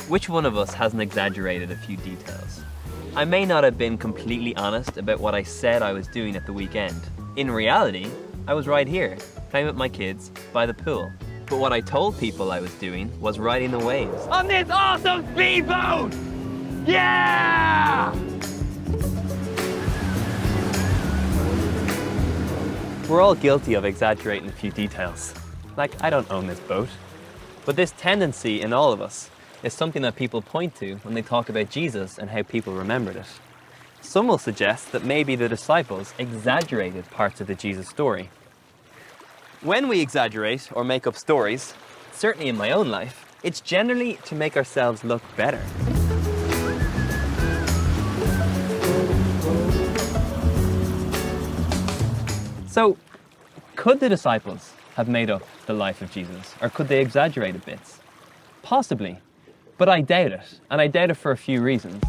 Which one of us hasn't exaggerated a few details? I may not have been completely honest about what I said I was doing at the weekend. In reality, I was right here, playing with my kids by the pool. But what I told people I was doing was riding the waves. On this awesome speedboat! Yeah! We're all guilty of exaggerating a few details. Like, I don't own this boat. But this tendency in all of us is something that people point to when they talk about Jesus and how people remembered it. Some will suggest that maybe the disciples exaggerated parts of the Jesus story. When we exaggerate or make up stories, certainly in my own life, it's generally to make ourselves look better. So, could the disciples have made up the life of Jesus, or could they exaggerate a bit? Possibly, but I doubt it, and I doubt it for a few reasons.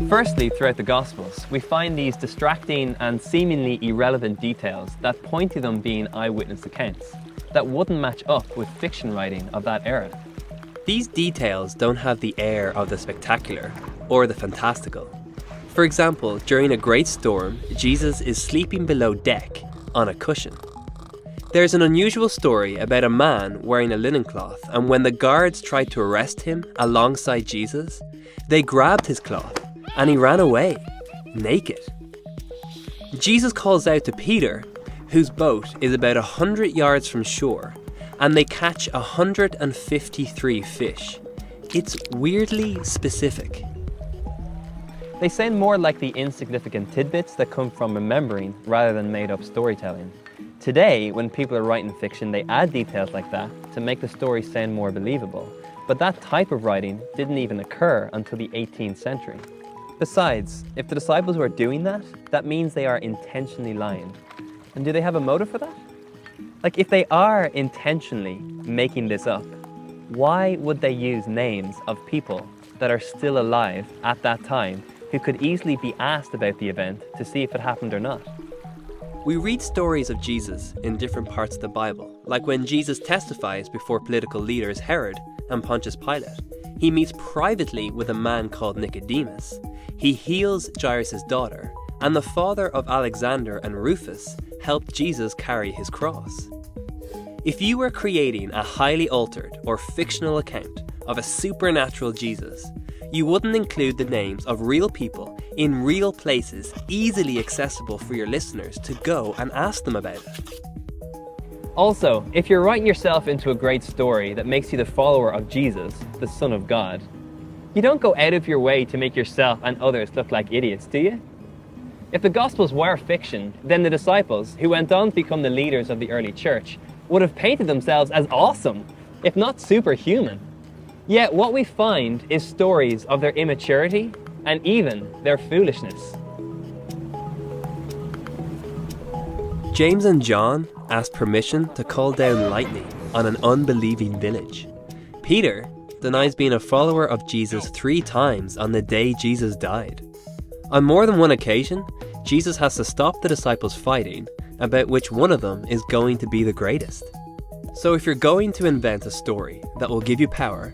Firstly, throughout the Gospels, we find these distracting and seemingly irrelevant details that point to them being eyewitness accounts, that wouldn't match up with fiction writing of that era. These details don't have the air of the spectacular or the fantastical. For example, during a great storm, Jesus is sleeping below deck on a cushion. There's an unusual story about a man wearing a linen cloth, and when the guards tried to arrest him alongside Jesus, they grabbed his cloth and he ran away, naked. Jesus calls out to Peter, whose boat is about 100 yards from shore, and they catch 153 fish. It's weirdly specific. They sound more like the insignificant tidbits that come from remembering rather than made-up storytelling. Today, when people are writing fiction, they add details like that to make the story sound more believable. But that type of writing didn't even occur until the 18th century. Besides, if the disciples were doing that, that means they are intentionally lying. And do they have a motive for that? Like, if they are intentionally making this up, why would they use names of people that are still alive at that time who could easily be asked about the event to see if it happened or not? We read stories of Jesus in different parts of the Bible, like when Jesus testifies before political leaders Herod and Pontius Pilate. He meets privately with a man called Nicodemus. He heals Jairus' daughter, and the father of Alexander and Rufus helped Jesus carry his cross. If you were creating a highly altered or fictional account of a supernatural Jesus, you wouldn't include the names of real people in real places easily accessible for your listeners to go and ask them about it. Also, if you're writing yourself into a great story that makes you the follower of Jesus, the Son of God, you don't go out of your way to make yourself and others look like idiots, do you? If the Gospels were fiction, then the disciples, who went on to become the leaders of the early church, would have painted themselves as awesome, if not superhuman. Yet what we find is stories of their immaturity and even their foolishness. James and John asked permission to call down lightning on an unbelieving village. Peter denies being a follower of Jesus 3 times on the day Jesus died. On more than one occasion, Jesus has to stop the disciples fighting about which one of them is going to be the greatest. So if you're going to invent a story that will give you power,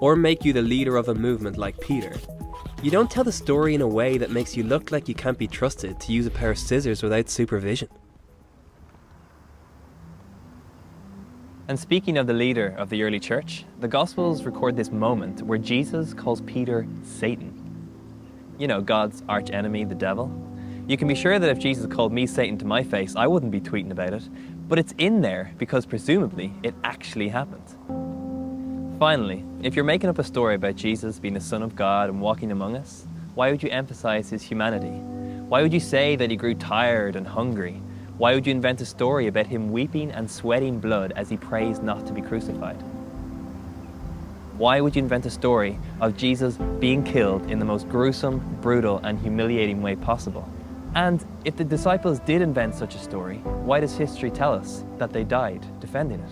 or make you the leader of a movement like Peter, you don't tell the story in a way that makes you look like you can't be trusted to use a pair of scissors without supervision. And speaking of the leader of the early church, the Gospels record this moment where Jesus calls Peter Satan. You know, God's arch enemy, the devil. You can be sure that if Jesus called me Satan to my face, I wouldn't be tweeting about it, but it's in there because presumably it actually happened. Finally, if you're making up a story about Jesus being the Son of God and walking among us, why would you emphasize his humanity? Why would you say that he grew tired and hungry? Why would you invent a story about him weeping and sweating blood as he prays not to be crucified? Why would you invent a story of Jesus being killed in the most gruesome, brutal, and humiliating way possible? And if the disciples did invent such a story, why does history tell us that they died defending it?